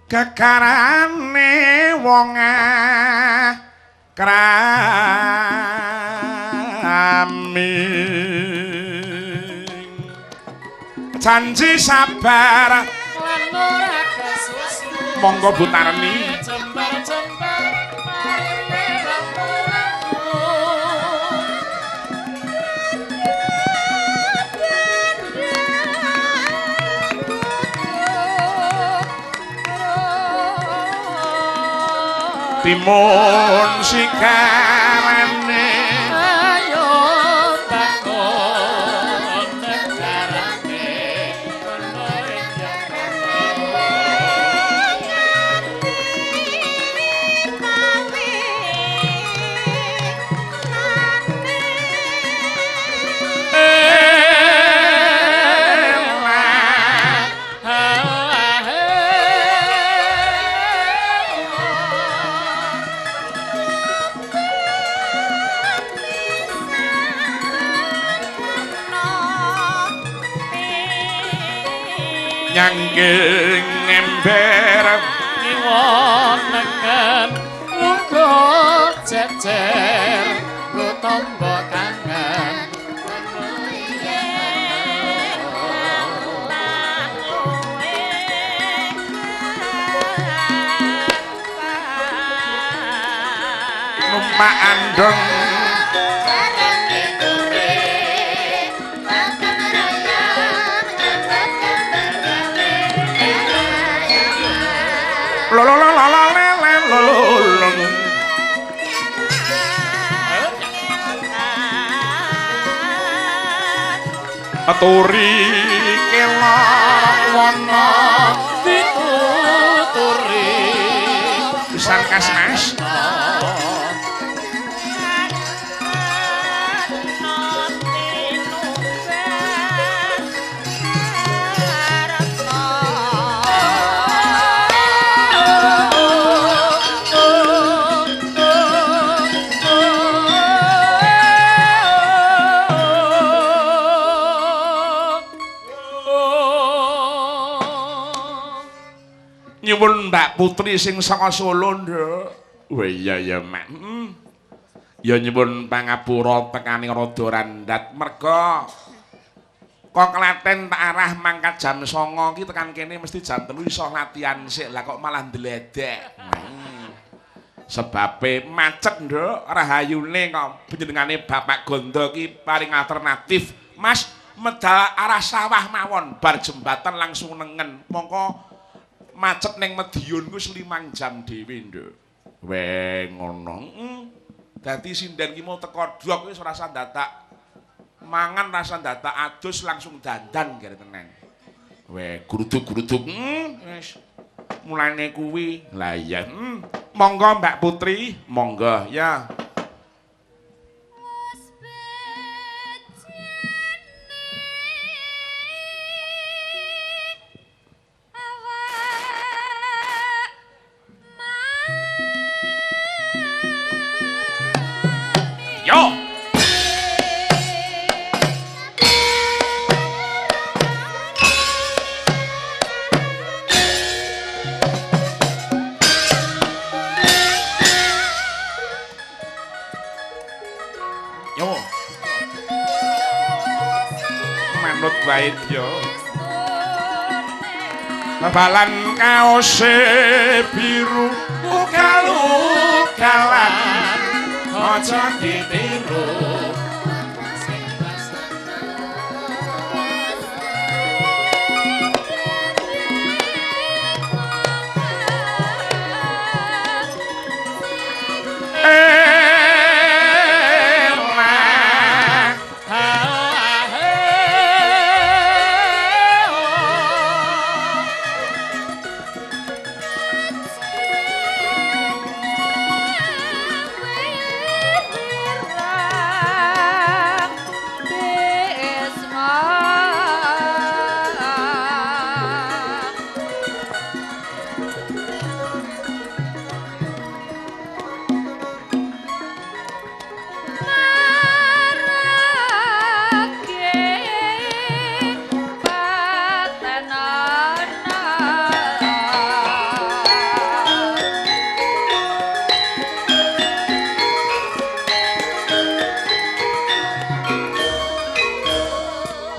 kekarane wong krami janji sabar lan ora kasusu monggo butarni jembar-jembar timun sikarane ayo bangun negarane kono nyanggeng ember ngiwon nengen muga jejer go tombo kangen numpak andong aturi kelor wana dituturi pisan kas-kas nyuwun Mbak Putri sing saka Solo nduk. Wah iya ya Mak. Ya nyuwun pangapura tekaning rada randhat merga kok Klaten tak arah mangkat jam 09.00 ki tekan kene mesti jam 3 iso latihan sik. Lah kok malah ndledek. Sebabe macet nduk rahayune kok panjenengane Bapak Gondo ki paring alternatif. Mas medal arah sawah mawon bar jembatan langsung nengen. Mongko macet ning Medion ku 5 jam dhewe nduk. Weh ngono. Dadi sinden ki mau teko dok wis ora usah dadak mangan rasa dadak adus langsung dandan kare tenang. Weh gruduk-gruduk wis mulane kuwi. Lah iya. Monggo Mbak Putri, monggo ya. Yo. Yo. Manut wae yo. Babalan kaose biru ugal-ugalan aja ditiru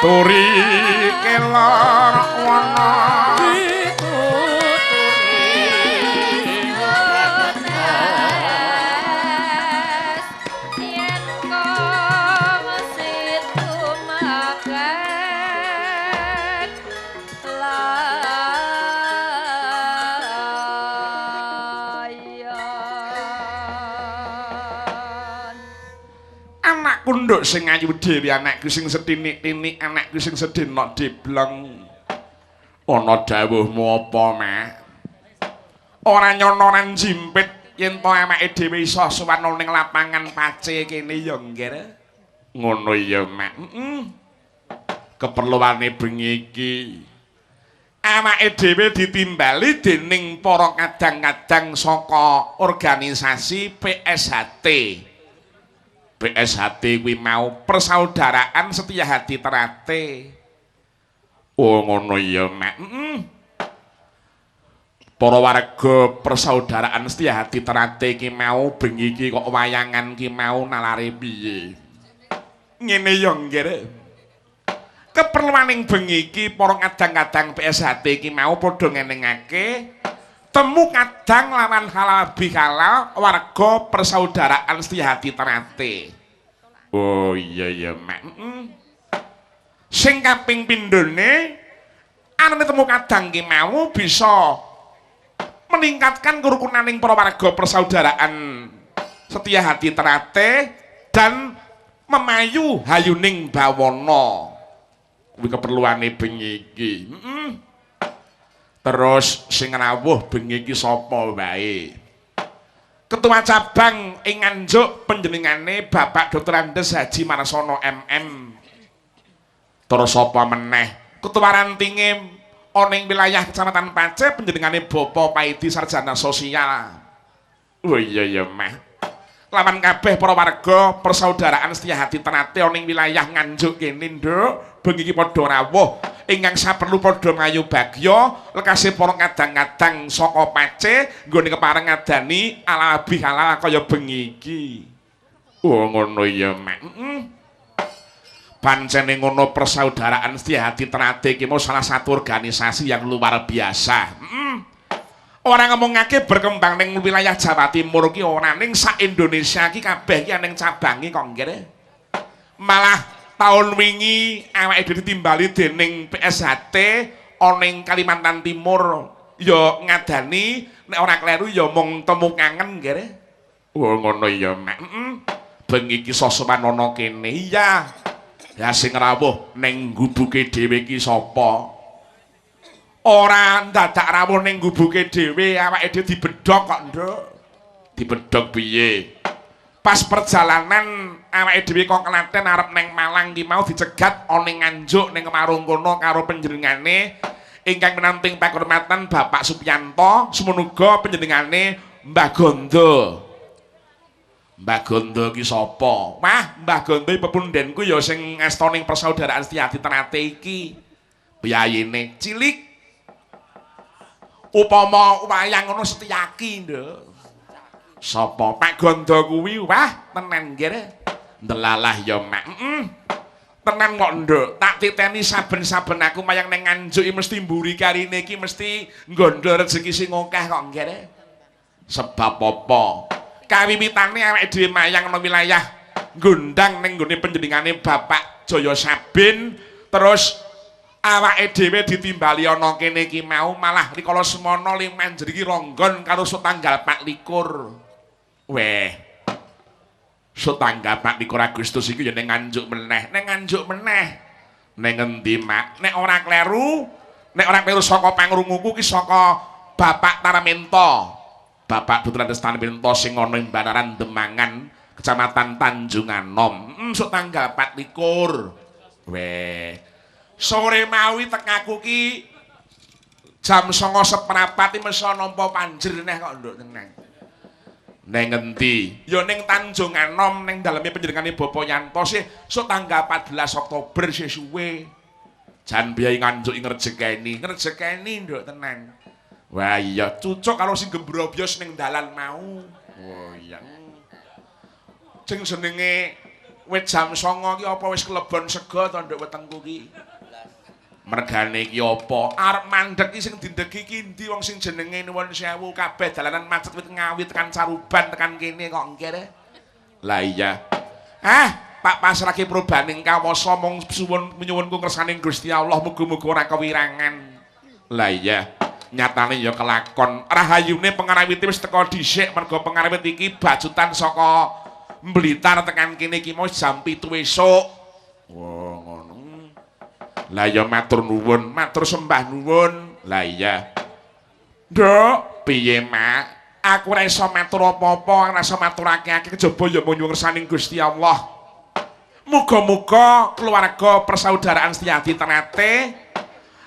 turi kelor wana kunduk sing ayu dhewe anakku sing setinik-tinik anakku sing sedina dibleng ana dawuhmu apa mak ora nyonoran jimpit yen to awake dhewe iso suwan ning lapangan pace kene ya nggih ngono ya mak keperluane bengi iki awake dhewe ditimbali dening para kadang-kadang saka organisasi PSHT PSHT kuwi mau persaudaraan setia hati terate. Oh ngono ya, Mak. Para warga persaudaraan setia hati terate iki mau bengi iki kok wayangan ki mau nalare piye? Ngene ya nggih. Keperluaning bengi iki para kadang-kadang PSHT iki mau padha ngenengake temu kadang lawan halal bihalal warga persaudaraan setia hati terate. Oh iya ya mak. Sing kaping pindhone anane temu kadang ki mau bisa meningkatkan kerukunaning para warga persaudaraan setia hati terate dan memayu hayuning bawana. Kuwi keperluane bengi iki. Terus sing rawuh bengi iki sapa wae? Ketua cabang ing Nganjuk panjenengane Bapak Dr. Andes Haji Marsono MM. Terus sapa meneh? Ketua rantinge ana ing wilayah Kecamatan Pace panjenengane Bapak Paidi Sarjana Sosial. Oh iya ya mah. Lawan kabeh para warga persaudaraan setia hati Ternate ana ing wilayah Nganjuk kene nduk bengi iki padha rawuh ingkang saperlu padha ngayu bagya lekase para kadang-kadang saka Pace nggone kepareng ngadani alabi halal kaya bengi iki. Oh ngono ya mak. Pancene ngono persaudaraan setia hati Ternate iki mau salah satu organisasi yang luar biasa. Orang ngomongake berkembang ning wilayah Jawa Timur ki ora ning sak Indonesia ki kabeh ki ning cabangi kok nggih. Malah tahun wingi awake dhewe ditimbali dening PSHT ana ning Kalimantan Timur ya ngadani nek ora kleru ya mung temu kangen nggih. Oh ngono ya mak. Bengi iki sosowan ana kene iya. Ya sing rawuh ning gubuke dhewe ki sapa? Ora dadak rawuh ning gubuke dhewe awake dhewe dibedhog kok, Nduk. Dibedhog piye? Pas perjalanan awake dhewe kok Klaten arep ning Malang ki mau dicegat ana ning Nganjuk ning Kemarung kono karo panjenengane ingkang menanting pakurmatan Bapak Supiyanto, semenuga panjenengane Mbah Gondo. Mbah Gondo ki sapa? Wah, Mbah Gondo pepundenku ya sing asta ning persaudaraan setia hati Ternate iki. Biyayene cilik upama wayang ngono Setyaki nduk. Sapa Pak Gondo kuwi? Wah, tenan nggih. Ndelalah ya mak. Tenan kok nduk. Tak titeni saben-saben aku mayang ning Nganjuk mesti mburi karine iki mesti nggondo rezeki sing akeh kok nggih. Sebab apa? Kawiwitane awake dhewe mayang ana wilayah Gondang ning nggone panjenengane Bapak Jaya Sabin terus awake dhewe ditimbali ana kene iki mau malah rikala semana limanjer iki ronggon karo tanggal 24. Weh. Tanggal 24 Agustus iki ya ning Nganjuk meneh. Ning Nganjuk meneh. Ning endi, Mak? Nek ora kleru saka pangrunguku ki saka Bapak Taramento. Bapak Dr. Andes Taramento sing ana ing Banaran Demangan, Kecamatan Tanjunganom. Tanggal 24. Weh. Sore mawi tekaku ki jam 09.04 mesti nampa panjer neh kok nduk tenang. Ning endi? Ya ning Tanjunganom ning daleme panjenengane Bapak Yanto sih tanggal 14 Oktober sih suwe. Jan biaya Nganjuk ngrejekeni nduk tenang. Wah iya, cocok karo sing gembrobyos ning dalan mau. Oh iya. Sing jenenge wit jam 09.00 ki apa wis kelebon sega to nduk wetengku ki? Mergane iki apa? Arep mandheg ki sing dindegi ki ndi wong sing jenenge nuwun sewu kabeh dalanan macet wit ngawit tekan Caruban tekan kene kok ngkere. Lah iya. Tak pasrahke probaning kawasa mung suwun nyuwunku kersaning Gusti Allah muga-muga ora kewirangan. Lah iya. Nyatane ya kelakon. Rahayune pengarawite wis teka dhisik merga pengarawit iki bajutan saka Blitar tekan kene iki mau jam 7 esuk. Wah, ngono. Lah ya matur nuwun, matur sembah nuwun. Lah iya. Nduk, piye, Mak? Aku ora iso matur apa-apa, ora iso maturake kejaba ya mung nyuwun Gusti Allah. Muga-muga keluarga persaudaraan Setyadi Ternate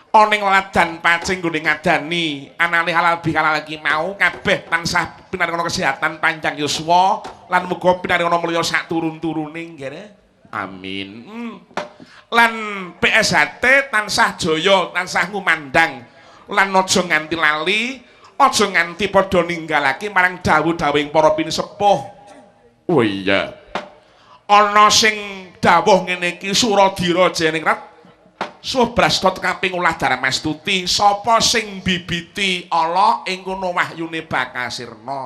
oning ladan pacing nggone ngadani anane halal bihalal iki mau kabeh tansah pinaringa kesehatan panjang yuswa lan muga pinaringa mulya sak turun-turune nggih. Amin. Lan PSHT tansah jaya, tansah ngumandang lan aja nganti lali, aja nganti padha ninggalake marang dawuh-dawuhing para pinisepuh. Oh iya. Ana sing dawuh ngene iki Suradira Jeningrat Subrasta kaping ulah Darmastuti sapa sing bibiti ala ing kono wahyune Bakasirna.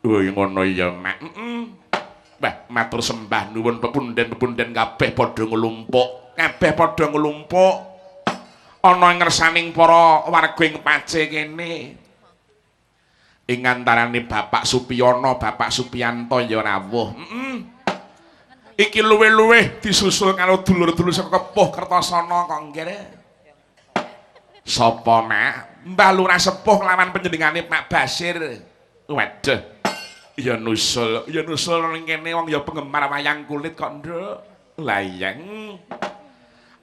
Oh ngono ya Mak. Mbah matur sembah nuwun pepunden-pepunden kabeh padha nglumpuk. Kabeh padha nglumpuk ana ing ngersaning para warga ing Pace kene. Ing antarane Bapak Supiyana, Bapak Supiyanto ya rawuh. Iki luwih-luwih disusul karo dulur-dulur saka Kepuh Kertasana kok nggih. Sapa, Mak? Mbah Lurah Sepuh lawan panjenengane Pak Basir. Waduh. Ya nusul ning kene wong ya penggemar wayang kulit kok, Nduk. Lah iya.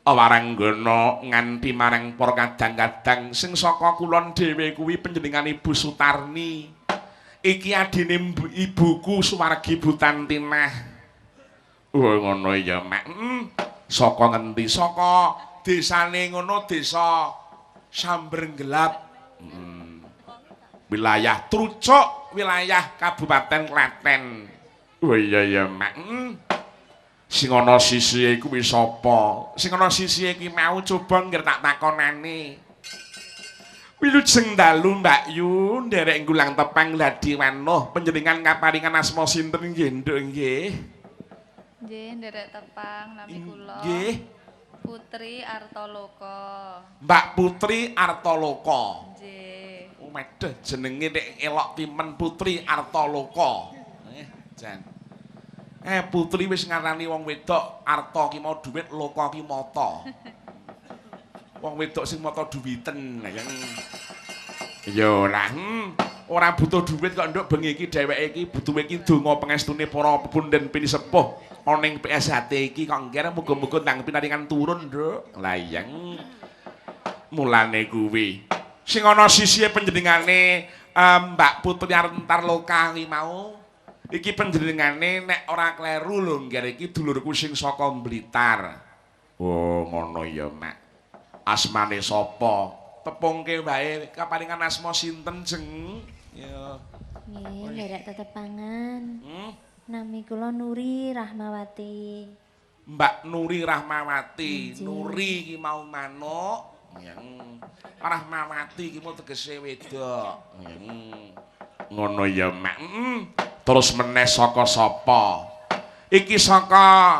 Awaranggana nganti marang para kadang-kadang sing saka kulon dhewe kuwi panjenengan Ibu Sutarni. Iki adine ibuku Suwargi Butantinah. Oh ngono ya Mak. Saka ngendi? Saka desane ngono, desa Sambrenggelap. Wilayah Trucuk, wilayah Kabupaten Klaten. Oh iya ya Mak. Sing ana sisihe kuwi sapa? Sing ana sisihe iki mau coba nggih tak takonane. Wilujeng dalu Mbak Yu nderek nggulang tepang Ladi Wanuh panjenengan kaparingan asma sinten nggih Nduk nggih? Nggih, nderek tepang nami kula. Nggih. Putri Artaloka. Mbak Putri Artaloka. Nggih. Oh medheh jenenge nek elok timen Putri Artaloka. Jan. Putri wis ngarani wong wedok Arta ki mau dhuwit, Loka ki mata. Wong wedok sing mata dhuwiten. Ya ora. Ora butuh dhuwit kok Nduk bengi iki dheweke iki butuhe iki donga pangestune para pepunden pinisepuh. Ana ing PSHT iki kok ngger muga-muga ndang pinaringan turun, Nduk. Lah iya. Mulane kuwi. Sing ana sisihe panjenengane Mbak Putri Artaloka iki mau. Iki panjenengane nek ora kleru lho ngger iki dulurku sing saka Blitar. Oh, ngono ya, Mak. Asmane sapa? Tepungke wae kaparingan asma sinten, Jeng? Ya. Nggih, nderek tetepangan. Nami kula Nuri Rahmawati. Mbak Nuri Rahmawati. Nuri iki mau manuk. Rahmawati iki mau tegese wedok. Ngono ya, Mak. Terus meneh saka sapa? Iki saka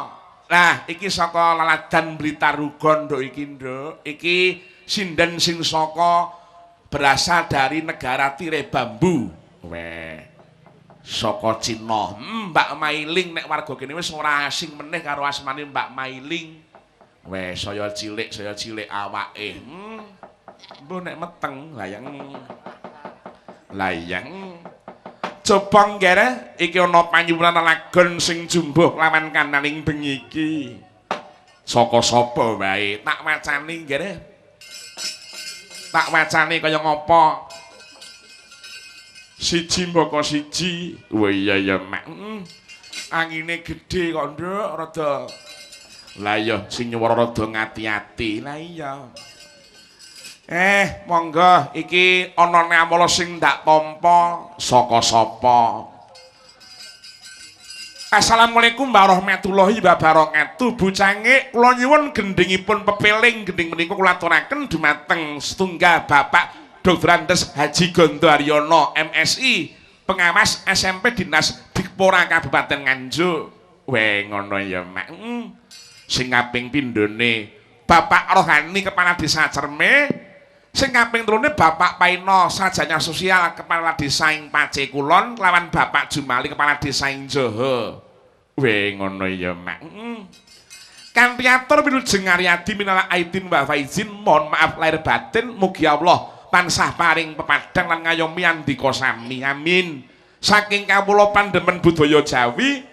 Laladan Blitarugon Nduk iki, Nduk. Iki sinden sing saka berasal dari negara tirai bambu. Weh. Saka Cina. Mbak Mailing nek warga kene wis ora asing meneh karo asmane Mbak Mailing. Weh, saya cilik awake. Mbok nek meteng layang. Coba ngere iki ana panyuwuran lagon sing jumbuh lawan kananing bengi iki. Saka sapa wae? Tak wacani ngere. Tak wacane kaya ngapa? Siji mbaka siji. Oh iya ya, Mak. Angine gedhe kok, Nduk, rada. Lah iya sing nyuwara rada ngati-ati. Lah iya. Monggo iki ana namala sing ndak tampa saka sapa? Assalamualaikum warahmatullahi wabarakatuh. Bucange kula nyuwun gendhingipun pepeling gendhing menika kula aturaken dumateng setunggal Bapak Dr. Andes Haji Gondo Aryono MSI, pengawas SMP Dinas Dikpora Kabupaten Nganjuk. Weh ngono ya, Mak. Sing kaping pindhone Bapak Rohani Kepala Desa Cerme, sing kaping telune Bapak Paino Sarjana Sosial Kepala Desa ing Pace Kulon kelawan Bapak Jumali Kepala Desa ing Jaha. Weh ngono ya, Mak. Kanthi atur wilujeng Aryadi minal aidin wa faizin, mohon maaf lahir batin, mugi Allah tansah paring pepadang lan ngayomi andika sami. Amin. Saking kawula Pandemen Budaya Jawi,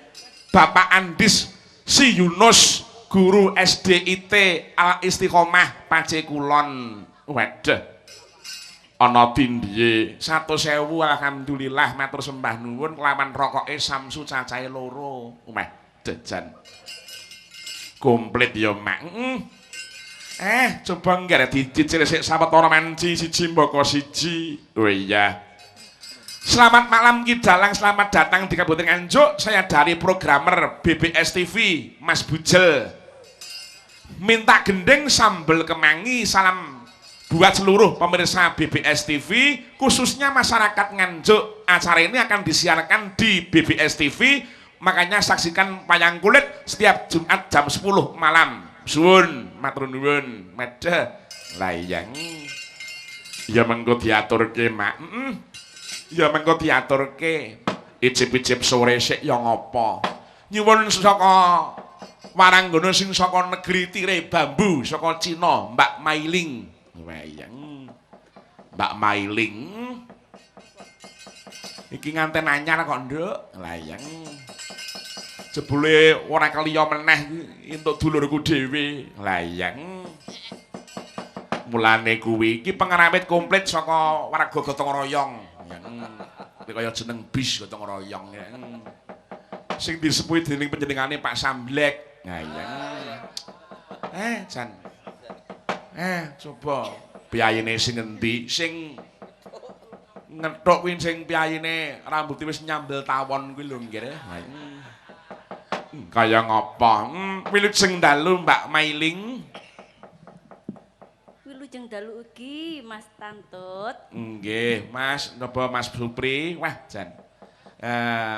Bapak Andis Si Yunus, guru SDIT Al Istiqomah Pace Kulon. Waduh. Ana tindhiye 100.000 alhamdulillah matur sembah nuwun kelawan rokoke Samsu cacahe 2. Dejan. Komplit ya, Mak. Coba nggak dicicil sik sawetara manci siji mbaka siji. Oh iya. Selamat malam Ki Dalang, selamat datang di Kabupaten Nganjuk. Saya dari programmer BBS TV, Mas Bujel. Minta gending sambel kemangi, salam buat seluruh pemirsa BBS TV, khususnya masyarakat Nganjuk. Acara ini akan disiarkan di BBS TV, makanya saksikan wayang kulit setiap Jumat jam 10 malam. Suwun, matur nuwun, medhe layang. Ya mengko diaturke, Mak. Ya mengko diaturke. Icip-icip sore sik ya ngopo. Nyuwun saka waranggana sing saka negeri tirai bambu saka Cina, Mbak Mailing. Wayang Mbak Mailing iki nganten anyar kok, Nduk. Layang jebule ora kaliya meneh entuk dulurku dhewe. Layang mulane kuwi iki pengeramit komplit saka warga Gotong Royong. Iki kaya jeneng bis Gotong Royong. Sing disepuhi dening panjenengane Pak Samblek. Layang Jan. Coba piyayine sing endi sing ngethuk kuwi sing piyayine rambuté wis nyambel tawon kuwi lho nggih. Kaya ngapa? Wilujeng dalu Mbak Mailing. Wilujeng dalu ugi Mas Tantut. Nggih, Mas, napa Mas Supri? Wah, jan.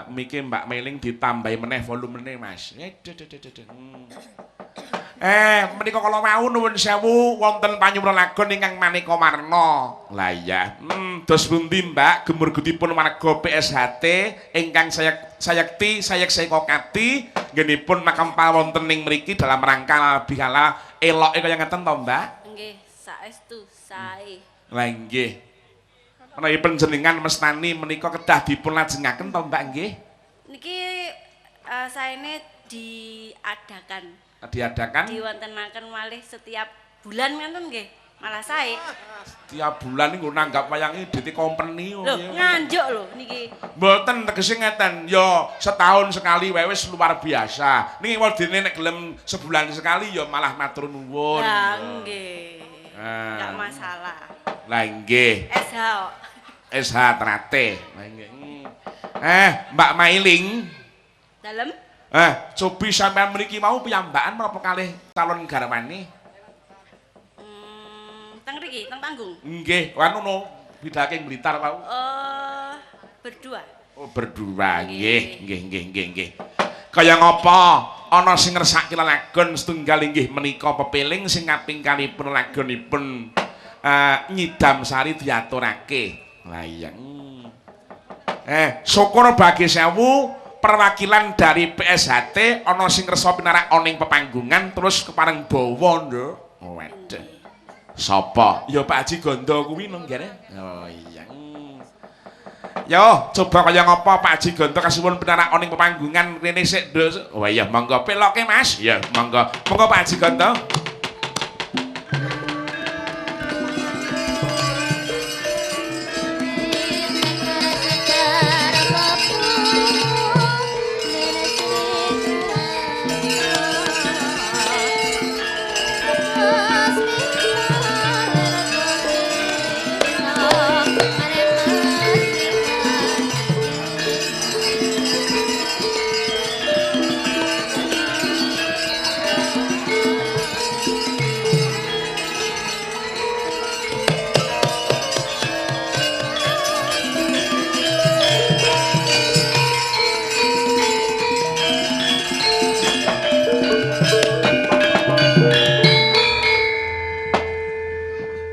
Miki Mbak Mailing ditambahi meneh volumene, Mas. Menika kala wau nuwun sewu wonten panyuwunaken ingkang maneka warna. Lah iya. Dos pundi Mbak gemur-gutipun warga PSHT ingkang sayekti kokati nggenipun makam pawonten ing mriki dalam rangka bikala eloke kaya ngeten to, Mbak? Nggih, saestu sae. Lah nggih. Menawi panjenengan mestani menika kedah dipun lajengaken to, Mbak nggih? Niki saene diadakan. Diwontenaken malih setiap bulan ngoten nggih. Malah sae. Setiap bulan niku nanggap wayang iki dite company lho. Nganjuk lho niki. Mboten tegese ngeten, ya setahun sekali wae wis luar biasa. Niki wedine nek gelem sebulan sekali ya malah matur nuwun. Lah nggih. Enggak masalah. Lah nggih. SH Trate. Lah nggih. Mbak Mailing. Dalem? Cobi sampean mriki mau piyambakan menapa kalih calon garwane? Teng mriki, teng panggung. Nggih, anu bidhake Blitar wau. Berdua. Oh, berdua. Nggih. Kaya ngapa ana sing ngersaki lelagon setunggal inggih menika pepeling sing kaping kalipun lagonipun Nyidam Sari diaturake. Layang. Syukur bagi sewu perwakilan dari PSHT ana sing kersa pinarak oning pepanggungan terus kepareng bawa nduk. Waduh. Sapa? Ya Pak Haji Gondo kuwi nang ngene. Oh iya. Yo, coba kaya ngapa Pak Haji Gondo kasuwun pinarak oning pepanggungan rene sik, Nduk. Oh iya, monggo peloke Mas. Ya, monggo. Monggo Pak Haji Gondo.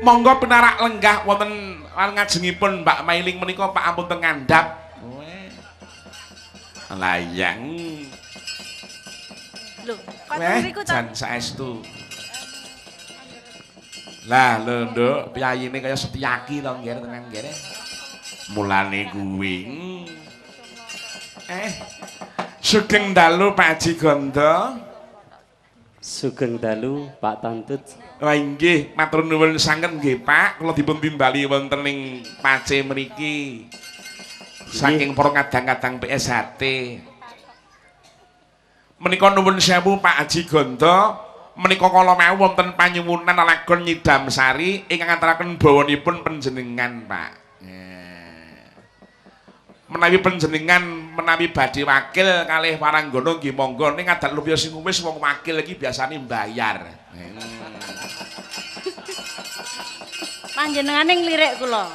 Monggo pinarak lenggah wonten ngajengipun Mbak Mailing menika Pak ampun teng ngandhap. Layang. Lho, kok mriku ta? Jan saestu. Lah lho Nduk, piyayine kaya Setyaki to nggih tenan nggih. Mulane kuwi. Sugeng dalu Pak Haji Gondo. Sugeng dalu Pak Tantut. Wah inggih, matur nuwun sanget nggih Pak, kula dipun timbali wonten ing pace mriki. Saking para kadang-kadang PSHT. Menika nuwun sewu Pak Haji Gondo, menika kala mewu wonten panyuwunan Alagon Nyidam Sari ingkang ngaturaken bawanipun panjenengan, Pak. Menawi panjenengan menawi badhe wakil kalih Waranggana nggih monggo ning adat lupya sing wis wong wakil iki biasane mbayar. Panjenengane nglirik kula.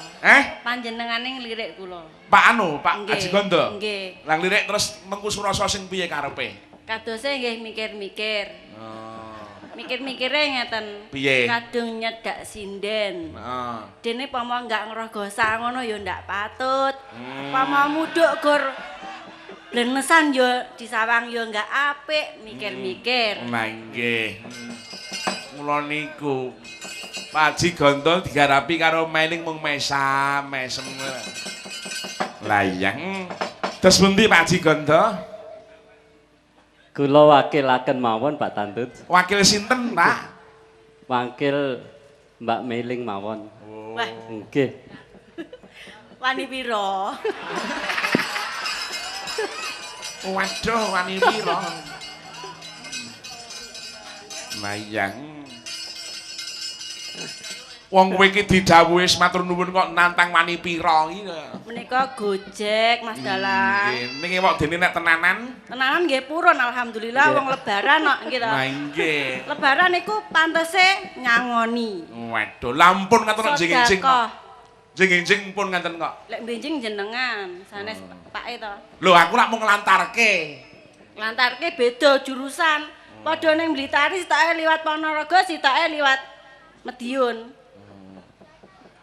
Panjenengane nglirik kula. Pak Pak Haji Gondo. Nggih. Lah nglirik terus mengku surasa sing piye karepe? Kadose nggih mikir-mikir. Mikir-mikire ngeten. Piye? Kadung nyedak sinden. Dene pama enggak ngrogosa ngono ya ndak patut. Pama mudhuk gur blenesan ya disawang ya enggak apik, mikir-mikir. Lah nggih. Mula niku Pak Haji Gondo digarapi karo Mailing mung mesem. Layang. Terus pundi Pak Haji Gondo? Kula wakilaken mawon Pak Tantut. Wakil sinten, Pak? Wakil Mbak Mailing mawon. Wah, Nggih. wani pira? Waduh, wani pira? Layang. Wong kowe iki didhawuhi matur nuwun kok nantang wani pira iki. Menika Gojek Mas Dalang. Nggih, niki wong dene nek tenanan. Tenanan nggih purun alhamdulillah wong lebaran kok nggih to. Lah nggih. Lebaran niku pantese nyangoni. Waduh, lampun ngaten jeng-jeng. Sedekah. Jeng-jeng pun ngaten kok. Lek benjing jenengan, sanes pake to. Lho, aku lak mau nglantarke. Nglantarke beda jurusan. Padha ning Blitari sitoke liwat Ponorogo, sitoke liwat Medion.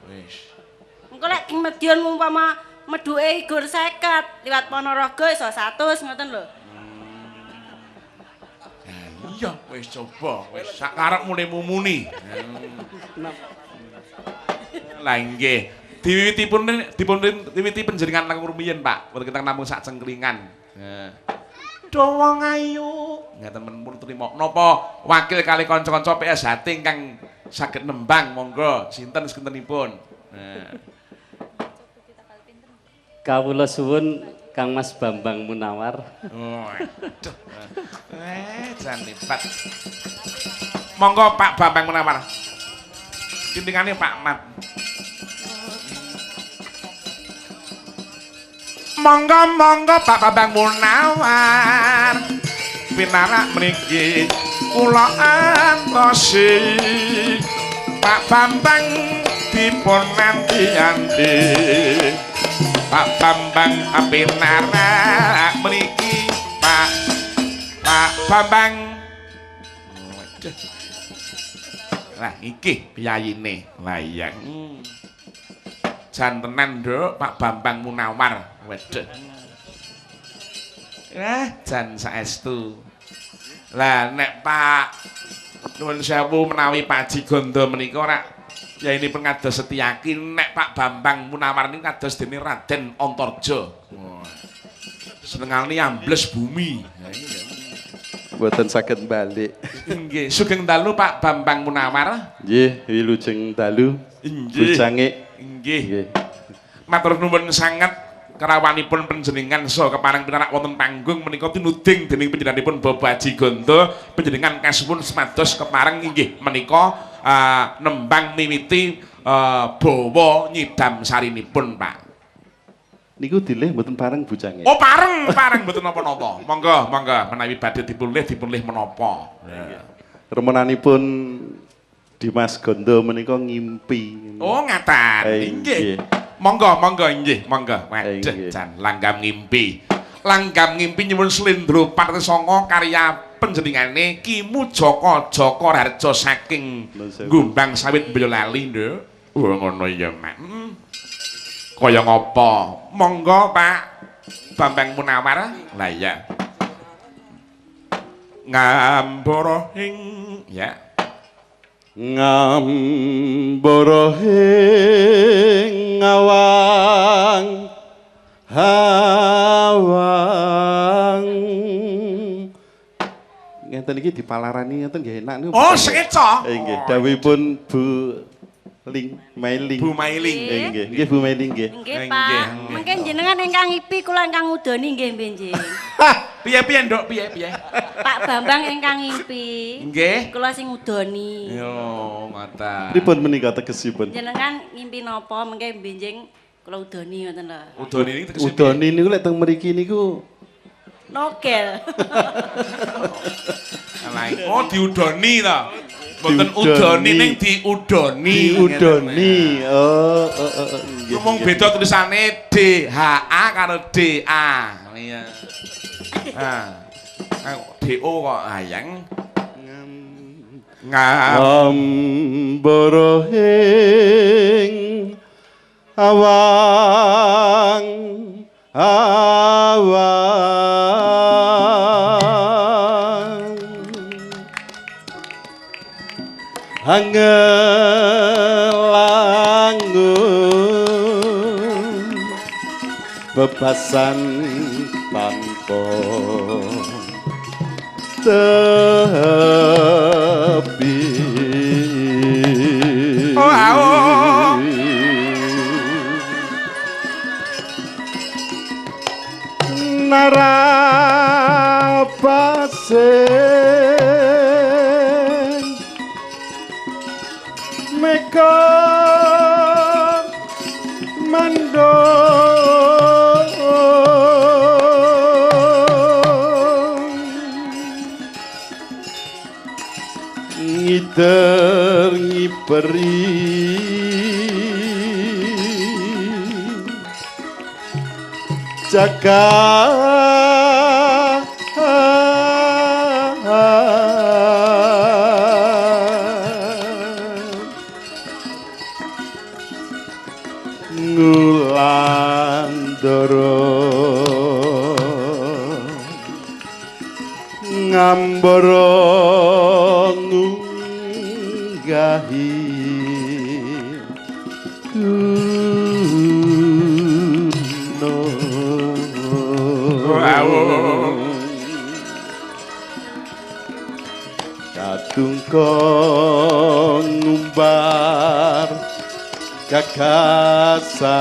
Wis. Engko lek ing Medion umpama meduke gur 50, liwat Ponorogo iso 100 ngoten lho. Iya, wis coba, wis sak karepmu muni. Lah nggih. Diwiwiti panjenengan lang rumiyin, Pak. Wonten kita namung sak cengklingan. Dawa ayu. Ngaten menpun trima. Napa wakil kali kanca-kanca PSHT ingkang saged nembang monggo sinten sekentenipun. Kawula suwun Kang Mas Bambang Munawar. Waduh. Jan lipat. Monggo Pak Bambang Munawar. Tintingane Pak Mat. Monggo Pak Bambang Munawar. Pinarak mriki kula antosi. Pak Bambang dipun nanti-anti. Pak Bambang pinarak mriki Pak Bambang. Waduh. Lah iki piyayine layang. Jan tenan Nduk Pak Bambang Munawar. Waduh. Jan saestu. Lah nek Pak nuwun sewu menawi Pak Haji Gondo menika ora ya ini pengados Setyaki nek Pak Bambang Munawar niku kados dene Raden Antarja. Senengane ambles bumi. Mboten saged balik. Nggih, sugeng dalu Pak Bambang Munawar. Nggih, wilujeng dalu. Nggih. Bujange. Nggih. Nggih. Matur nuwun sanget kerawanipun panjenengan saha kepareng pinarak wonten panggung menika tinuding dening panjenenganipun Bapak Haji Gondo panjenengan kasuwun semados kepareng inggih menika nembang miwiti bawa nyidam sarinipun Pak. Niku dilih mboten pareng bujange. Oh pareng mboten napa-napa. Monggo menawi badhe dipun-lih menapa. Remenanipun Dimas Gondo menika ngimpi. Oh ngaten. Inggih. Monggo nggih, monggo. Waduh, jan langgam ngimpi. Langgam ngimpi nyuwun slendro Partisanga karya panjenengane Ki Mujaka Jaka Harja saking Gumbang Sawit Boyolali nduk. Oh ngono ya, Mak. Kaya ngapa? Monggo, Pak Bambang Munawar. Lah ya. Ngambara ing ya. Ngambara ing awang hawang ngeten iki dipalarani ngeten nggih enak niku. Oh, sekeca. Nggih, dawuhipun Bu Mailing. Bu Mailing. Nggih, nggih Bu Mailing nggih. Nggih, Pak. Mengke jenengan ingkang ngipi kula ingkang ngudoni nggih benjing. Piye-piye, Nduk? Piye-piye? Pak Bambang ingkang ngimpi. Nggih. Kula sing ngudoni. Yo, ngoten. Pripun menika tegesipun? Jenengan ngimpi napa mengke benjing kula udoni ngoten lho. Udoni ini tegese. Udoni niku lek teng mriki niku Nogel. Oh, diudoni ta. Mboten udoni ning diudoni. diudoni. Oh, nggih. Ngomong beda tulisane DHA karo DA. Iya. DO kok ayang. Ngambara ing awang awang angelangun bebasan tanpa tepi. Oh, Narapasen meka mando ngiter ngiperi jaga ngulandara ngambara ngunggahi katungkong ngumbar gagasan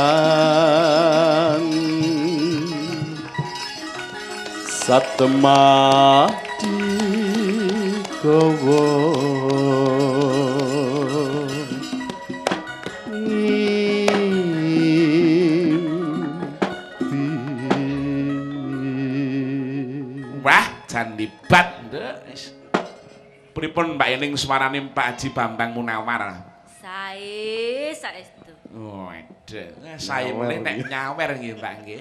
satemati kowo wah, jan libat, Nduk. Pripun Mbak Ening suarane Pak Haji Bambang Munawar? Saestu. Oh, saya meneh nek nyawer nggih, Mbak nggih.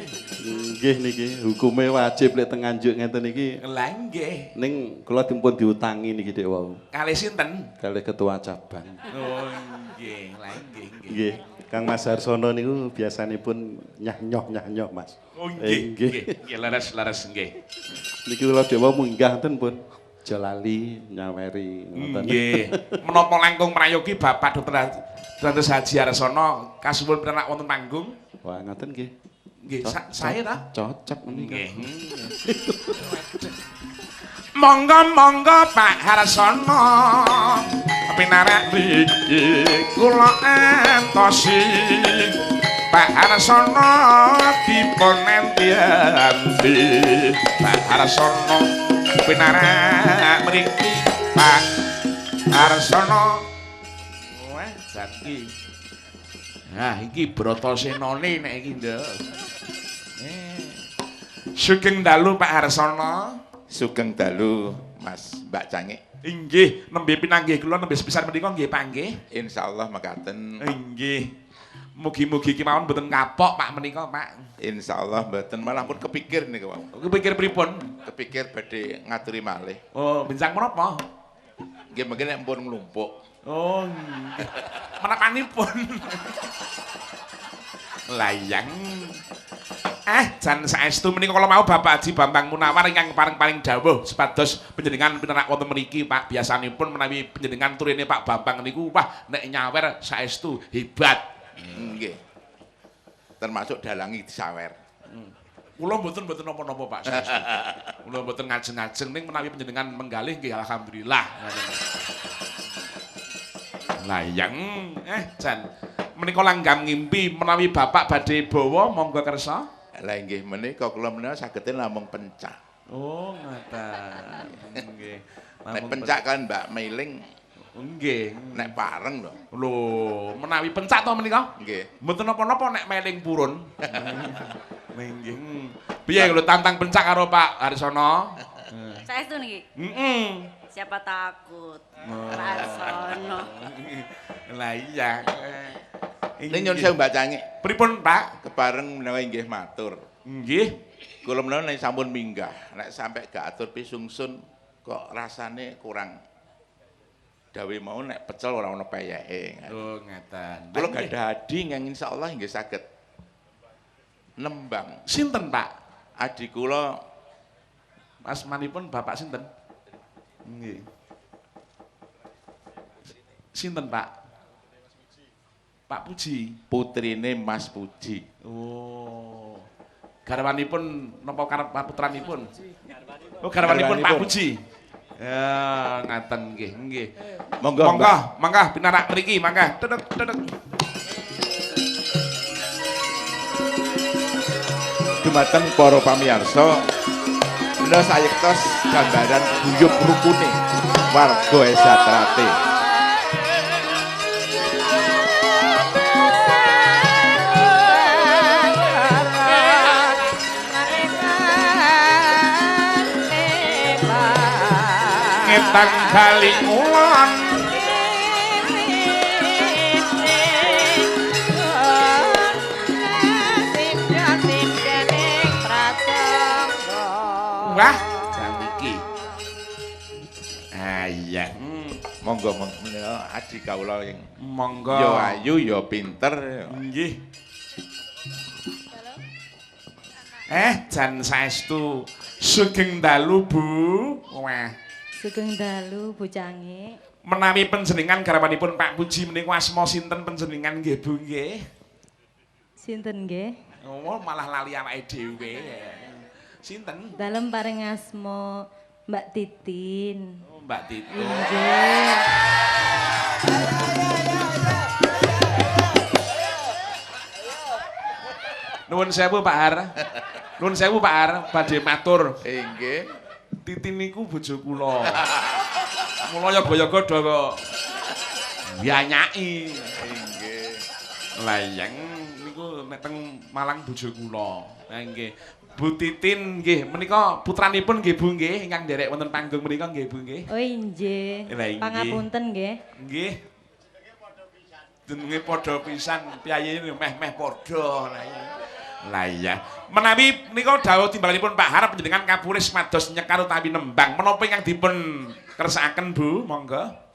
Nggih niki hukume wajib lek teng Nganjuk ngeten iki. Lah nggih. Ning kula dipun diutangi niki Dik wau. Kalih sinten? Kalih ketua cabang. Oh, nggih. Lah nggih, nggih. Nggih, Kang Mas Harsono niku biasanipun nyah-nyoh Mas. Oh, nggih. Nggih, leres nggih. Niki kula Dik wau munggah ten pun aja lali nyaweri ngoten. Nggih. Menapa langkung prayogi Bapak Dr. Haji Harsono kasuwun pinarak wonten panggung? Wah, ngoten nggih. Nggih, saya ta? Cocok menika. Nggih. Monggo Pak Harsono pinarak mriki kula entosi Pak Harsono dipun enti-enti Pak Harsono pinarak mriki Pak Harsono. Wah, jati. Nah, iki Bratasenane nek iki, Nduk. Sugeng dalu Pak Harsono. Sugeng dalu Mas Mbak Cangik. Inggih, nembe pinanggih kula nembe sepisan menika nggih Pak nggih. Insyaallah mekaten. Inggih. Mugi-mugi iki mawon mboten kapok Pak menika, Pak. Insyaallah mboten, malah pun kepikir niku wau. Kepikir pripun? Kepikir badhe ngaturi malih. Oh, bincang menapa? Nggih mungkin nek pun nglumpuk. Oh, menapanipun. Layang. Jan saestu menika kala mau Bapak Haji Bambang Munawar ingkang paring-paring dawuh supados panjenengan pinarak wonten mriki Pak. Biasanipun menawi panjenengan turine Pak Bambang niku wah nek nyawer saestu hebat. Nggih. Termasuk dalangi disawer. Kula mboten napa-napa Pak saestu. Kula mboten ngajeng-ajeng ning menawi panjenengan menggalih nggih alhamdulillah. Layang Jan menika langgam ngimpi menawi Bapak badhe bawa monggo kersa. Lah nggih menika kula menawa saged namung pencak. Oh, ngoten. Nggih. Nek pencak kan Mbak Mailing nggih, nek pareng lho. Lho, menawi pencak to menika? Nggih. Mboten napa-napa nek meling purun. Nggih. Piye lho tantang pencak karo Pak Harsono? Saestu niki. Heeh. Siapa takut? Rasono. Lah iya. Ning nyun sewu Mbak Cangik. Pripun, Pak? Kepareng menawa inggih matur. Nggih. Kula menawa nek sampun minggah, nek sampe gak atur pisungsun kok rasane kurang. Dawe mau nek pecel ora ana peyeke. Oh, ngeten. Kula gadah adi nging insyaallah inggih saged nembang. Sinten, Pak? Adi kula Asmanipun Bapak sinten? Nggih. Sinten, Pak? Pak Puji. Putrine Mas Puji. Oh. Garwanipun napa karep putranipun? Oh, garwanipun Pak Puji. Ya, ngaten nggih, nggih. Monggo. Monggo pinarak mriki, monggo. Dedeg. Dumateng para pamirsa, menawa sayektos gambaran guyub rukune warga Esatrate. Ngetang kali ulon wah janiki iya Monggo menika adi kawula ing monggo ya ayu ya pinter. nggih jan saestu sugeng dalu Bu wah Sugeng dalu Bu Cangik. menawi panjenengan garwanipun Pak Puji menika asma sinten panjenengan nggih Bu nggih? Sinten nggih? Oh, malah lali awake dhewe. Sinten? Dalem paring asma Mbak Titin. Oh, Mbak Titin. Nggih. Nuwun sewu Pak Har. Nuwun sewu Pak Har, badhe matur. Nggih. Titin niku bojo kula. Mula yoga-yoga do nyanyaki. Nggih. Layang niku nek teng Malang bojo kula. Lah nggih. Bu Titin nggih menika putranipun nggih Bu nggih ingkang nderek wonten panggung menika nggih Bu nggih. Oh nggih. Lah, nggih. Pangapunten nggih. Nggih. Jenenge padha pisan, piyayine meh-meh padha. Lah iya. Menawi nika dawuh timbalanipun Pak Harap panjenengan kapuris mados nyekar utawi nembang menapa ingkang dipun kersakaken Bu? Monggo.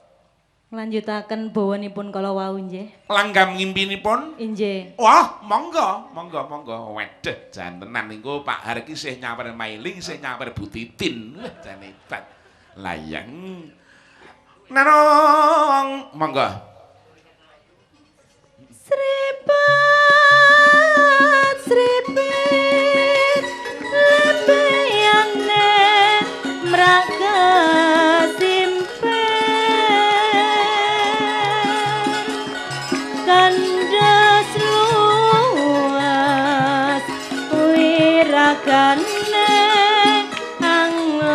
Nglanjutaken bawanipun kala wau nggih. Langgam ngimpinipun? Nggih. Wah, monggo. Wedeh jantenan niku Pak Har iki isih nyawer mailing, isih nyawer Bu Titin. Wah, jan hebat. Layang. Narong, monggo. Sripet lebeyane mraga simpen kandas luas wiragane anglam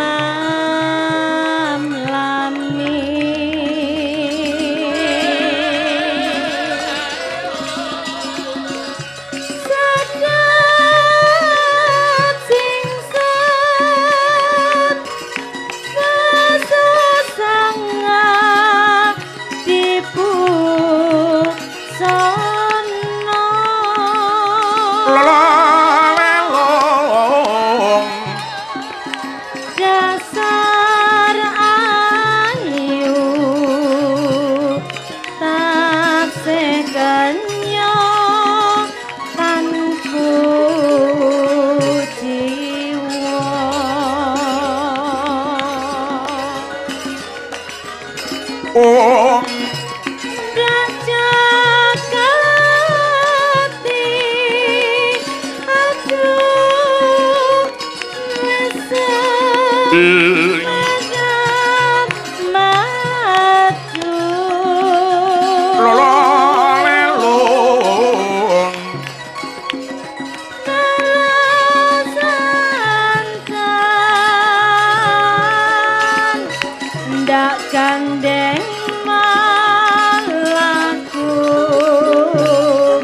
lami Sono Gandeng malaku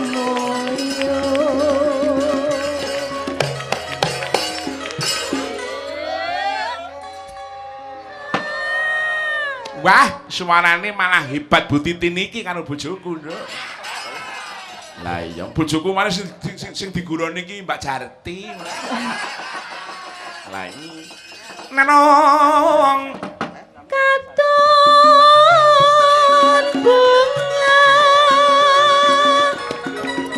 moyo. Wah, suarane malah hebat Bu Titin iki karo bojoku, Nduk. Lah iya, bojoku mana sing diguroni iki Mbak Jarti. Lah iki. Nenong Katon bunga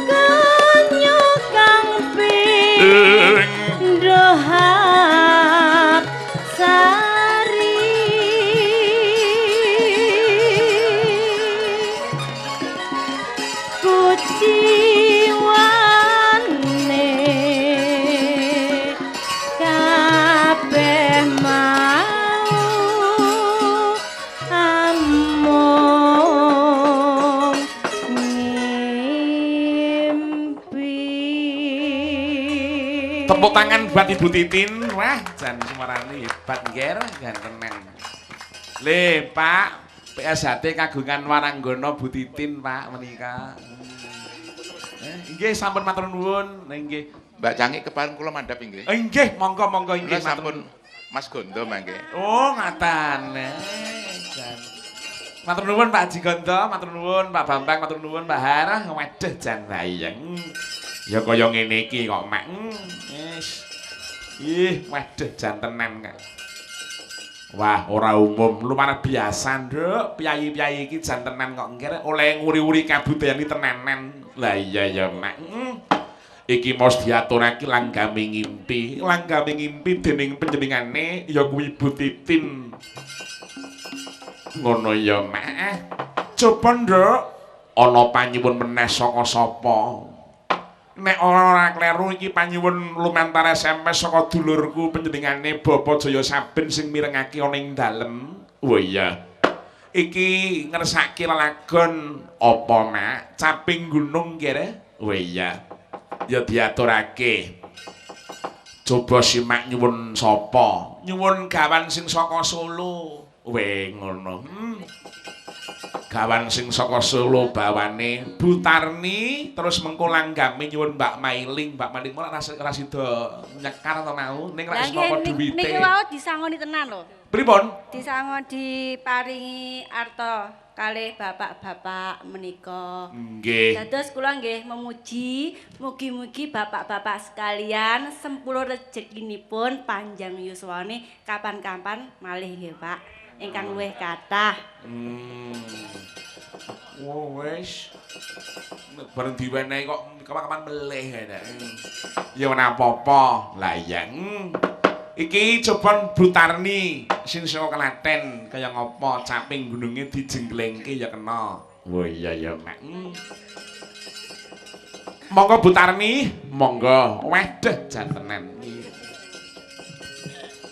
kanyukang pindohap sari kuciwane kabeh tepuk tangan buat Ibu Titin. Wah, jan suarane hebat ngger, gantenen. Le, Pak, PSHT kagungan Waranggana Bu Titin, Pak, menika. Nggih, sampun matur nuwun. Nggih. Mbak Cangik kepareng kula mandhap nggih. Nggih, monggo nggih. Sampun Mas Gondo mangke. Oh, ngatan. Jan. Matur nuwun Pak Haji Gondo, matur nuwun Pak Bambang, matur nuwun Mbak Harah. Waduh, jan bayang. Ya kaya ngene iki kok, Mak. Wis. Ih, waduh jan tenan kok. Wah, ora umum, lumayan biasa, Nduk. Piyayi-piyayi iki jan tenan kok ngger oleh nguri-uri kabudayane tenanan. Lah iya ya, Mak. Iki mos diaturake langgame ngimpi. Langgame ngimpi dening panjenengane ya kuwi Bu Titin. Ngono ya, Mak. Coba, Nduk, ana panyuwun meneh saka sapa? Nek ora kleru iki panyuwun lumantar SMS saka dulurku panjenengane Bapak Jaya Saben sing mirengake ana ing dalem. Oh iya. Iki ngersake lelagon apa, Mak? Caping gunung kira? Oh iya. Ya diaturake. Coba simak nyuwun sapa? Nyuwun gawan sing saka Solo. Weh ngono. Gawan sing saka Solo bawane Bu Tarni, terus mengko langgame nyuwun Mbak Mailing. Mbak Mailing ora sida nyekar to mau ning ra napa duwite. Niki wau disangoni tenan lho. Pripun? Disangon diparingi arta kalih bapak-bapak menika. Nggih. Dados kula nggih memuji mugi-mugi bapak-bapak sekalian sempulur rezekinipun panjang yuswane kapan-kapan malih nggih, Pak. Ingkang luwih kathah. Oh wis. Bareng diwenehi kok kapan-kapan melih ya. Ya ora apa-apa. Lah iya. Iki coban Bu Tarni sing saka Klaten kaya ngopo caping gununge dijengglengke ya kena. Oh iya ya, Mak. Monggo Bu Tarni, monggo. Waduh jan tenan iki.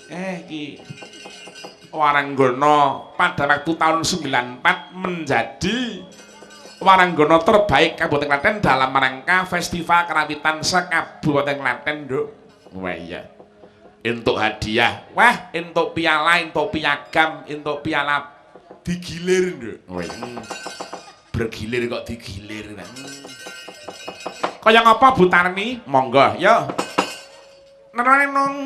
Iki Waranggana pada waktu tahun 94 menjadi Waranggana terbaik Kabupaten Klaten dalam rangka Festival Kerawitan se-Kabupaten Klaten, Nduk. Wah iya. Entuk hadiah. Wah, entuk piala, entuk piagam, entuk piala digilir, Nduk. Wah. Bergilir kok digilir. Kaya ngapa Bu Tarni? Monggo, ya. Nenong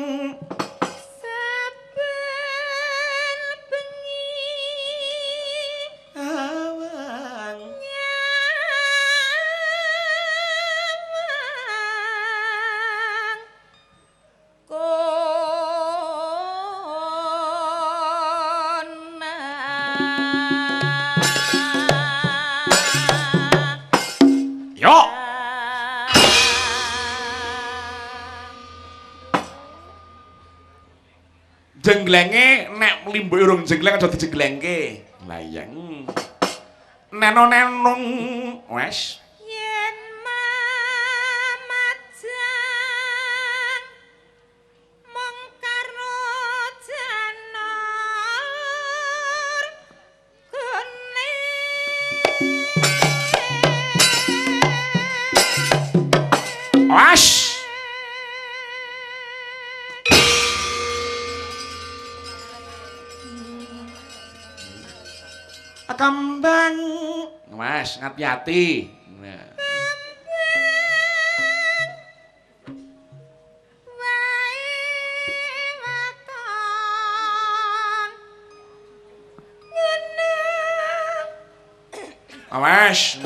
jenglenge nek mlimbuke urung jengleng aja dijenglengke. Lah iya. Nenong wes. Yen mamajang mung karo kembang. Mas, hati-hati. Nah. Awas.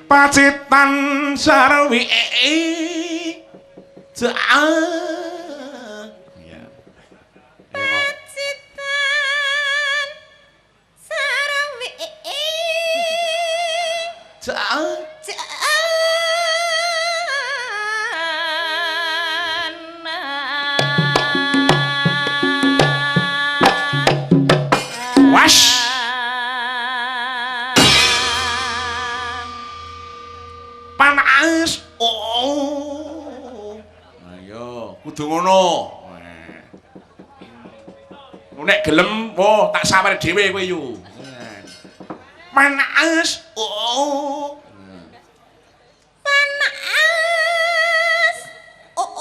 Pacitan sarwi panas. Oh. Ayo, kudu ngono. Nek gelem, oh tak sawer dhewe kowe yo. Panas. Oh. Panas. Oh.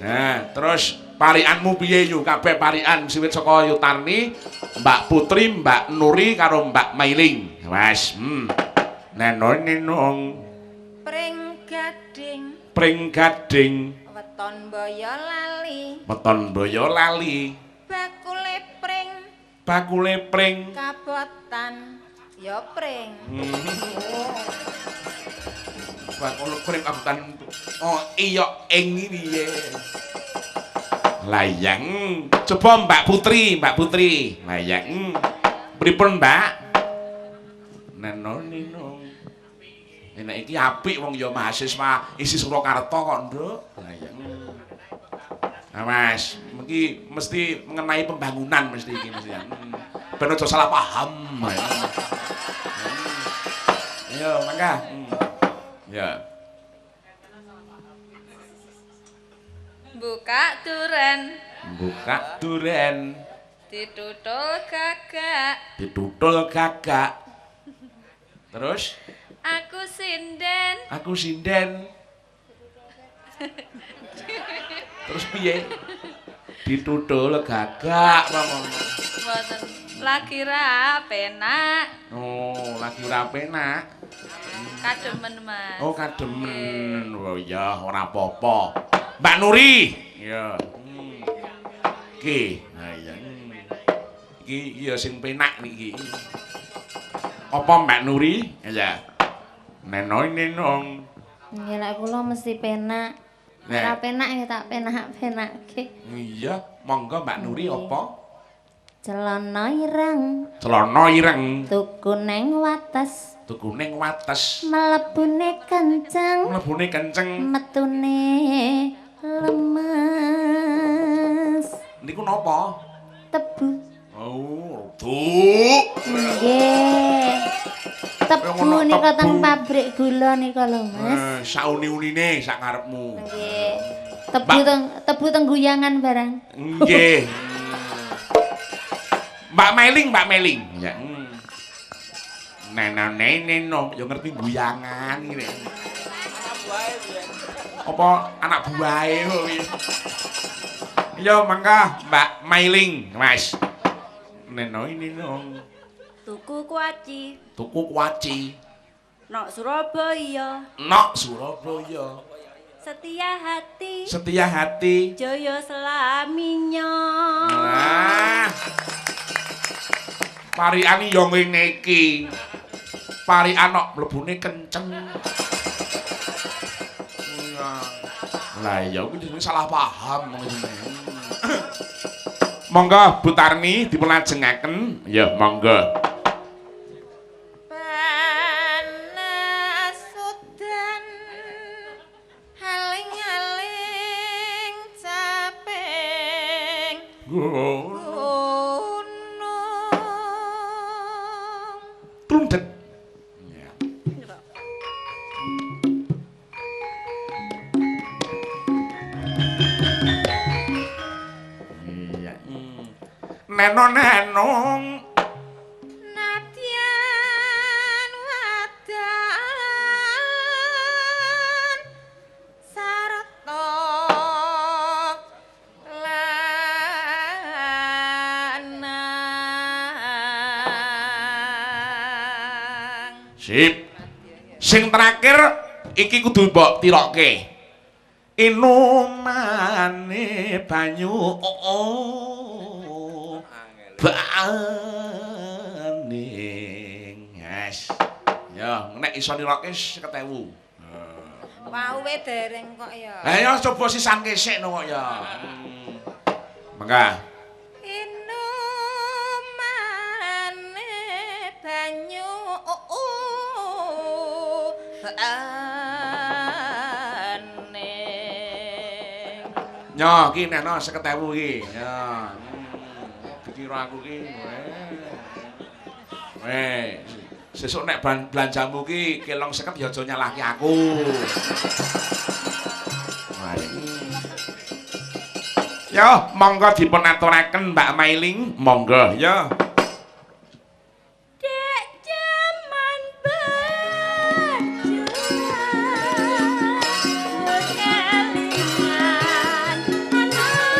Nah, terus parikanmu piye yu? Kabeh parikan siwit saka Yutarni, Mbak Putri, Mbak Nuri karo Mbak Mailing. Wes, nenong. Pring gading. Weton boyo lali. Bakule pring. Kabotan ya pring. Bakule pring kabotan. Oh iya ing piye? Layang. Coba Mbak Putri. Layang. Pripun, Mbak? Nenong. Nek iki apik wong ya mahasiswa isi Surakarta kok, Nduk. Layang. Nah, Mas, iki mesti mengenai pembangunan mesti iki mesti. Ben aja salah paham. Ayo, mangga. Ya. Buka duren. Ditutul gagak. Terus? Aku sinden. Terus piye? Ditutul gagak, Mama. Mboten. Lagi ra penak. Oh, lagi ora penak. Kademen, Mas. Oh, kademen. Oh iya, ora apa-apa. Mbak Nuri. Ya. Iki. Nah iya. Iki ya sing penak niki. Apa Mbak Nuri? Ya. Nenong. Nggih lek kula mesti penak. Ora penak ya tak penak-penakke. Iya, monggo Mbak Nuri apa? Celana ireng. Tuku neng wates. Mlebune kenceng. Metune lemes. Niku napa? Tebu. Oh, tuh. Nggih. Tebu nika teng pabrik gula nika lho, Mas. Sauni-unine sak ngarepmu. Nggih. Tebu teng guyangan barang. Nggih. Mbak Mailing. Ya. Nenong, yo ngerti guyangan iki. Apa anak buahe kok iki? Yo mangga Mbak Mailing, Mas. Nenong. Tuku kuaci. Nok Surabaya. Setia hati. Jaya selaminya. Nah. Parikan yo ngene iki. Parikan kok mlebune kenceng. Lah ya kuwi jenenge salah paham ngene. Monggo Bu Tarni dipunlajengaken. Ya, monggo. Panas udan haling-haling caping. Gunung. Trundet. Ya. nenong nadyan wadan sarta lanang. sip sing terakhir iki kudu mbok tirokke inumane banyu baning yes ya nek iso nirokke 50.000 Wauwe dereng kok ya. ayo coba sisanke sik no kok ya mangga Inumane banyu baning. nyo ki neno 50.000 ki ya dikira aku ki weh sesuk nek belanjamu ki kelong 50 ya aja nyalahke aku wah iki yo monggo dipun aturaken Mbak Mailing monggo ya Dek jaman bajuan kelingan anak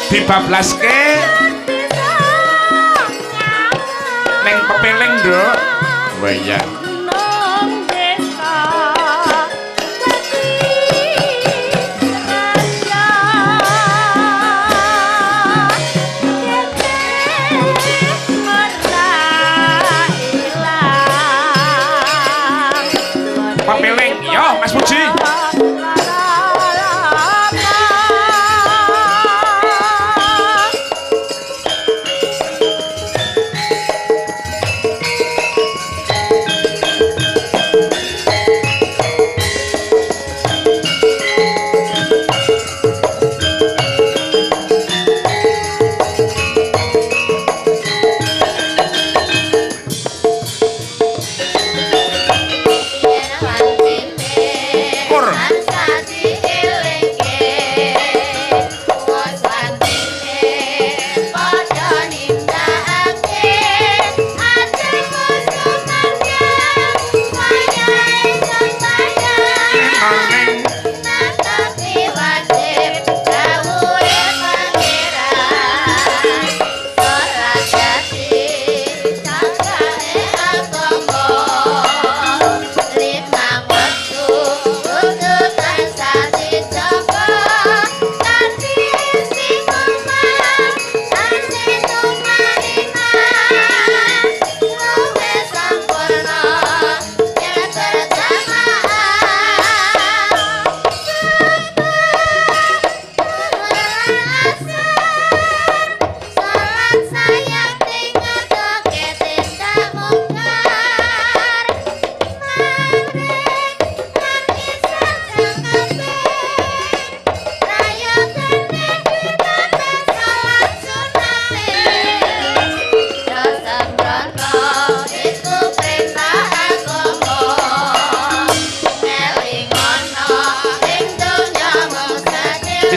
dibablaske ning pepeling nduk wah iya pepeling yo Mas Puji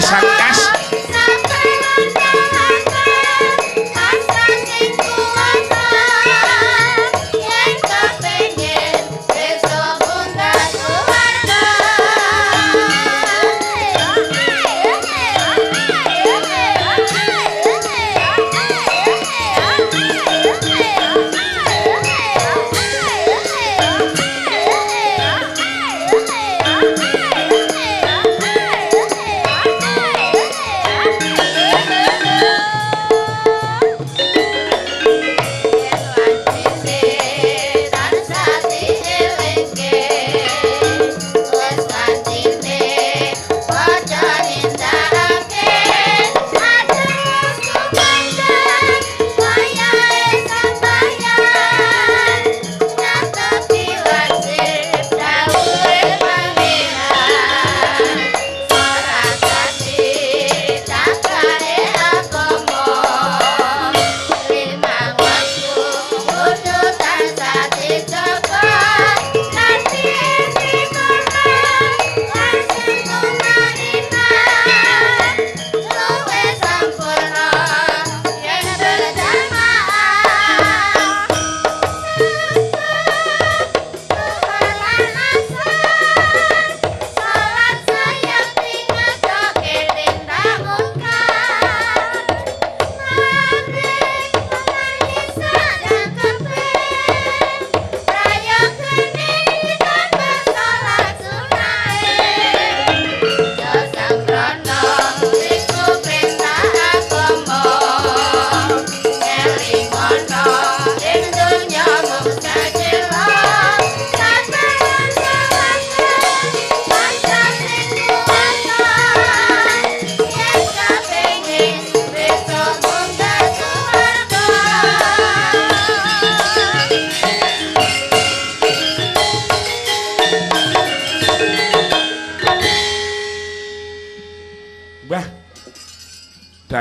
sangkas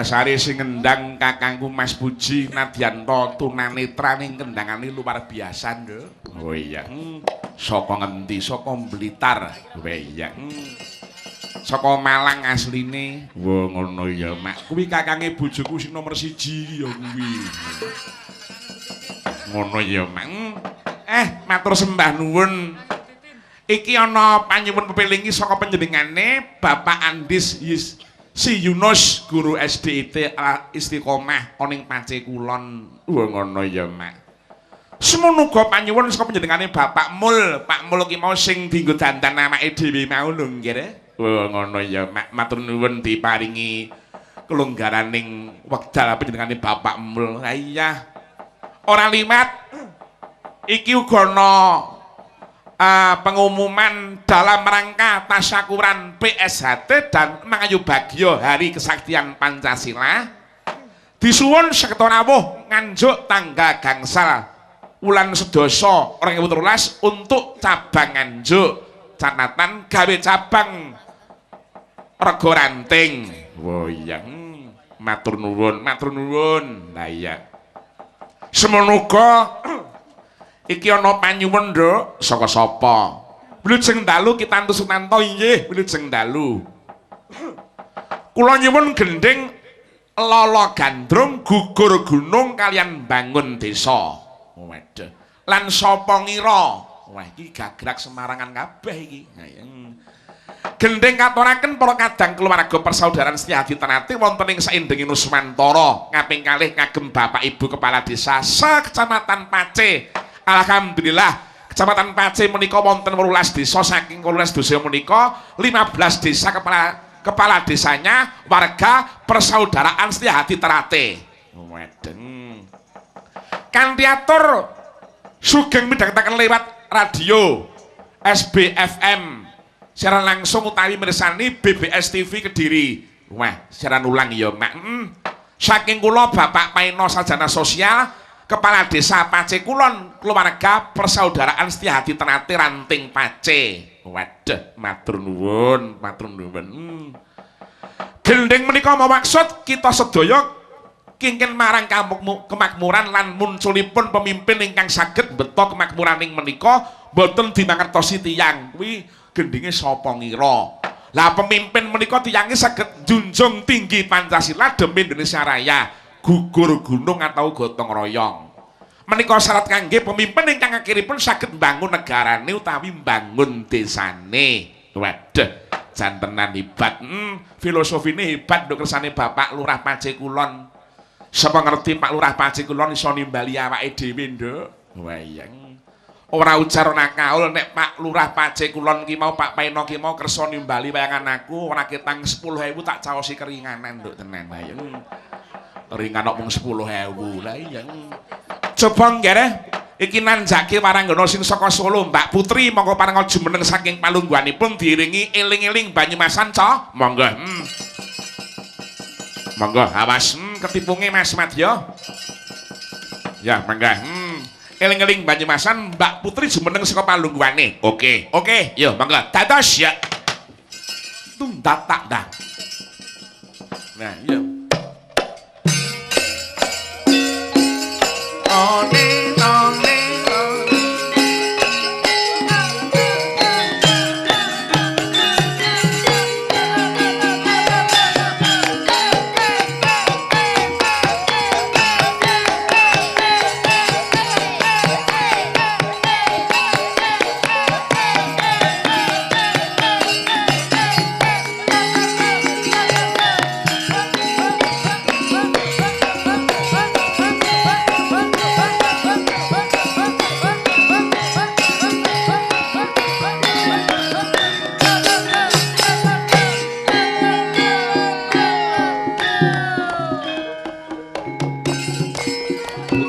dasare sing ngendang kakangku Mas Puji Nadyanto tunanetra ning kendangane luar biasa lho. Oh iya. Saka ngendi? Saka Blitar. Oh iya. Saka Malang asline. Wah ngono ya, Mak. Kuwi kakange bojoku sing nomor 1 ya kuwi. Ngono ya, Mak. Matur sembah nuwun. Iki ana panyuwun pepelingi saka panjenengane Bapak Andis Si Yunus guru SDIT Istiqomah oning Pace Kulon. Wah ngono ya, Mak. Semono uga panyuwun saka panjenengane Bapak Mul. Pak Mul ki mau sing dienggo dandan namake dhewe mau lho nggih. Wah ngono ya, Mak. Matur nuwun diparingi kelonggaraning wekdal panjenengane Bapak Mul. Ha iya. Ora limat iki uga ana pengumuman dalam rangka tasyakuran PSHT dan Mangayu Bagyo Hari Kesaktian Pancasila disuwun sektor rawuh nganjuk tangga gangsal wulan sedasa 2013 untuk cabang Nganjuk catatan gawe cabang Rego Ranting. Wah iya, matur nuwun, matur nuwun. Lah iya. Semono uga iki ana panyuwun nduk saka sapa? Wilujeng dalu Kitantu Sunanto inggih wilujeng dalu. Kula nyuwun gending lala gandrung gugur gunung kalian bangun desa. Waduh. Lan sapa ngira? Wah iki gagrak Semarangan kabeh iki. Gending katuraken para kadang keluarga persaudaraan Setyahadi Ternate wonten ing saindenging Nuswantara kaping kalih kagem Bapak Ibu Kepala Desa Kecamatan Pace. Alhamdulillah Kecamatan Pace menika wonten 18 desa saking 18 desa menika 15 desa kepala desanya warga persaudaraan Setyahadi Ternate. Waduh. Kanthi atur sugeng midhangetaken lewat radio SBFM siaran langsung utawi mirsani BBS TV Kediri. Wah, siaran ulang ya, Mak. Saking kula Bapak Paino Sarjana Sosial Kepala Desa Pace Kulon, keluarga persaudaraan Setyahadi Ternate Ranting Pace. Waduh, matur nuwun, matur nuwun. Gending menika maksud kita sedaya kengken marang kemakmuran lan munculipun pemimpin ingkang saged mbeta kemakmuraning menika boten dimangertosi tiyang. Kuwi gendinge sapa ngira. Lah pemimpin menika tiyange saged junjung tinggi Pancasila demi Indonesia Raya, gugur gunung atau gotong royong. Menika syarat kangge pemimpin ingkang akhiripun saged mbangun negarane utawi mbangun desane. Waduh, jantenan hebat. Filosofine hebat nduk kersane Bapak Lurah Pace Kulon. Sapa ngerti Pak Lurah Pace Kulon iso nimbali awake dhewe, Nduk? Wayang. Ora ujar ana kaul nek Pak Lurah Pace Kulon ki mau Pak Paino ki mau kersa nimbali wayangan aku ora ketang 10.000 tak caosi keringanan, Nduk, tenan wayang. Keringan kok mung 10.000 lah iya. Coba nggih iki nanjake waranggana sing saka Solo Mbak Putri monggo parenga jumeneng saking palungguhanipun diiringi eling-eling Banyumasan ca. Monggo. Monggo awas ketipunge Mas Madya. Ya, mangga. Eling-eling Banyumasan Mbak Putri jumeneng saka palungguhane. Oke, yo monggo. Dados ya. Tundat tak dah. Nah, iya.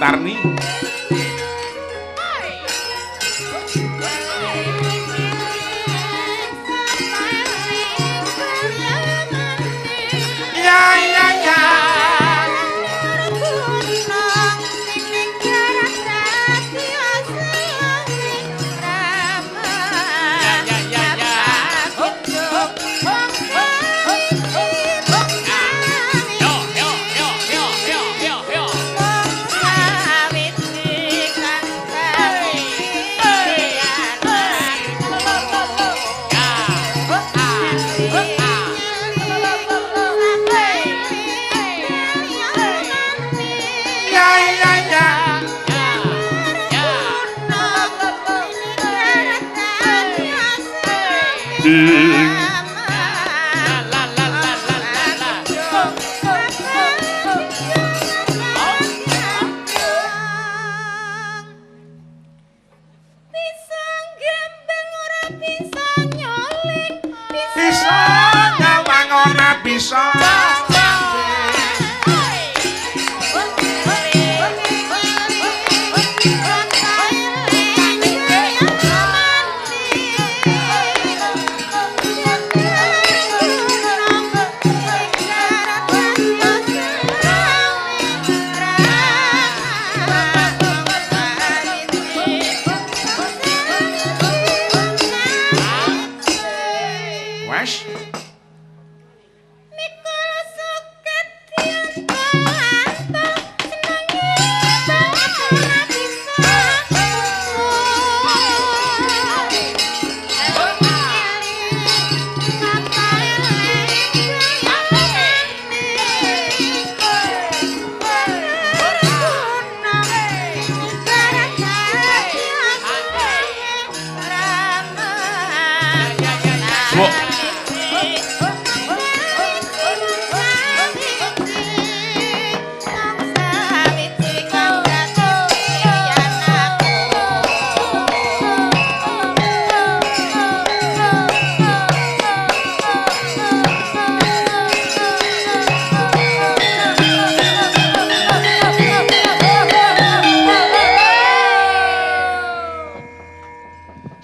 Tarni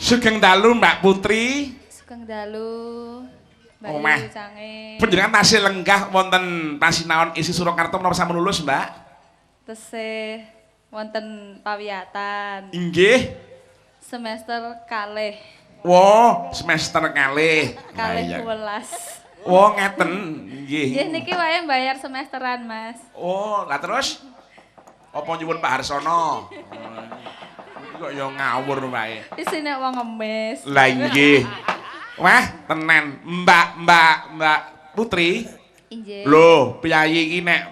Sugeng dalu Mbak Putri. Sugeng dalu. Mbak Omah. Cange. Panjenengan tasih lenggah wonten pasinaon isi Surakarta menapa sampun lulus, Mbak? Tesih wonten pawiyatan. Inggih. Semester kalih. Wo, semester kalih. Kalih Bayang. 12. Oh, ngeten. Nggih. Nggih niki wae bayar semesteran, Mas. Oh, lah terus apa nyuwun Pak Harsono? Kok ya ngawur wae. Isine wong ngemis. Lah nggih. Wah, tenan. Mbak Putri. Inggih. Lho, piyayi iki nek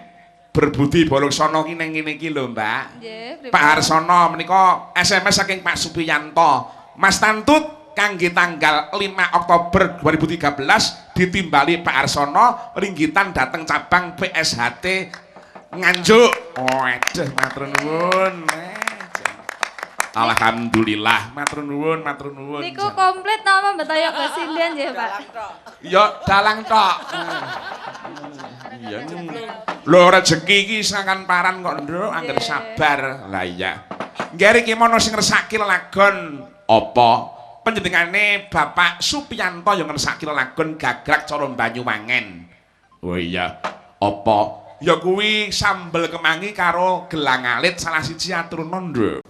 berbudi balaksana ki ning ngene iki lho, Mbak. Nggih, Pak Harsono menika SMS saking Pak Supiyanto. Mas Tantut kangge tanggal 5 Oktober 2013 ditimbali Pak Harsono ringgitan dateng cabang PSHT Nganjuk. Waduh, matur nuwun. Alhamdulillah, matur nuwun, matur nuwun. Niku komplit nama Betaya Gosinden nggih, Pak. Ya dalang tok. Iya. Lho rezeki iki sangan paran kok, Nduk, angger sabar. Lah iya. Nggih iki mono sing ngresaki lelagon apa? Panjenengane Bapak Supiyanto yang ngresaki lelagon Gagrak Cara Banyuwangen. Oh iya. Apa? Ya kuwi sambel kemangi karo gelang alit salah siji aturna, Nduk.